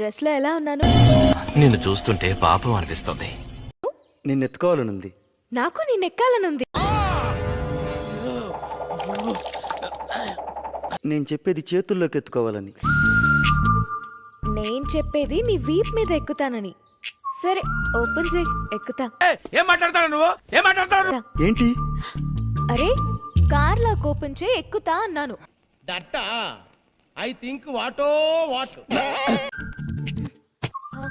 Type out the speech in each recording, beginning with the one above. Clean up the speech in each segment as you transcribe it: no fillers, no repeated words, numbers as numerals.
Dress లో ఎలా ఉన్నాను? నిన్ను చూస్తుంటే పాపం అనిపిస్తుంది. నిన్నెత్తుకోవాలనుంది. నాకు నిన్నెక్కాలనుంది. నేను చెప్పేది చేతుల్లోకి ఎత్తుకోవాలని. నేను చెప్పేది నీ వీప్ మీద ఎక్కుతానని. సరే ఓపెన్ చేయి, ఎక్కుతా. ఏం మాట్లాడతావు నువ్వు? ఏం మాట్లాడతావు? ఏంటి? అరే కార్ లాక్ ఓపెన్ చేయి, ఎక్కుతా అన్నాను. That I think what what.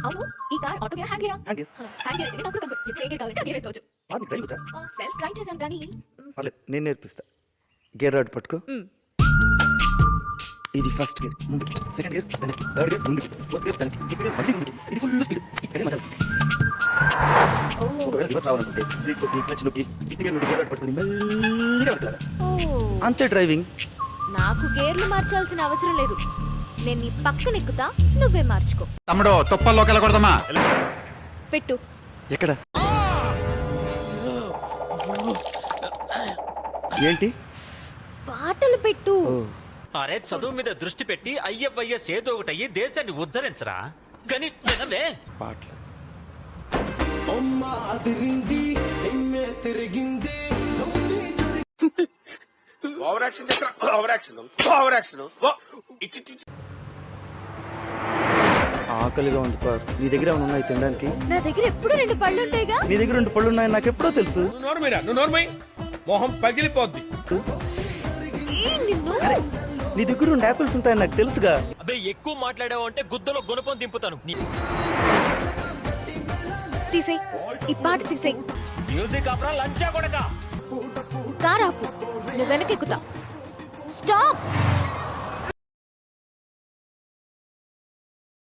అవును, ఈ కార్ ఆటో గియర్, హ్యాండ్ గియరా? Hand gear. హ్యాండ్ గియర్ అయితే అప్పుడు కంఫర్ట్. ఇప్పుడు ఏ గేర్ కావాలంటే ఆ గేర్ వేసుకోవచ్చు. నీకు డ్రైవ్ వచ్చా? సెల్ఫ్ డ్రైవ్ చేశాను కానీ. పర్లేదు, నేను నేర్పిస్తా. గేర్ రాడ్ పట్టుకో. ఇది ఫస్ట్ గేర్ ముందుకి, సెకండ్ గేర్ వెనక్కి, థర్డ్ గేర్ ముందుకి, ఫోర్త్ గేర్ వెనక్కి, ఫిఫ్త్ గేర్ మళ్ళీ ముందుకి. ఇది ఫుల్ స్పీడ్. ఇక్కడే మజా వస్తుంది. ఒకవేళ రివర్స్ రావాలనుకుంటే బ్రేక్ నొక్కి, క్లచ్ నొక్కి, ఫిఫ్త్ గేర్ నుండి గేర్ రాడ్ పట్టుకుని మెల్లిగా వెనక్కి లాగాలి. అంతే డ్రైవింగ్. నాకు గేర్లు మార్చాల్సిన అవసరం లేదు. నేను నీ పక్కన ఎక్కుతా, నువ్వే మార్చుకో. తమ్ముడు తుప్పల్లోకి వెళ్ళకూడదమ్మా. పెట్టు. ఎక్కడ? ఏంటి? పాటలు పెట్టు. అరే చదువు మీద దృష్టి పెట్టి అయ్యవయ్య సేదో ఒకటయ్యి దేశాన్ని ఉద్ధరించరా గని వినవే పాటలు. ఓవర్ యాక్షన్ చేస్తా. Over action, over action. ఆకలిగా ఉంది పార్. నీ దగ్గర ఏమైనా ఉన్నాయి తినడానికి? నా దగ్గర ఎప్పుడు 2 పళ్ళు ఉంటాయిగా. నీ దగ్గర 2 పళ్ళు ఉన్నాయని నాకు ఎప్పుడో తెలుసు. నువ్వు నోరు మీరా, నువ్వు నోరు మై. మొహం పగిలిపోద్ది. నిన్ను నీ దగ్గర 2 యాపిల్స్ ఉంటాయని నాకు తెలుసుగా. అబ్బే ఎక్కువ మాట్లాడావు అంటే గుద్దలో గుణపం దింపుతాను. తీసేయ్, ఈ పాట తీసేయ్. మ్యూజిక్ అప్రా లంచా కొడక. కార్ ఆపు, నువ్వు వెనకెక్కుతా. స్టాప్.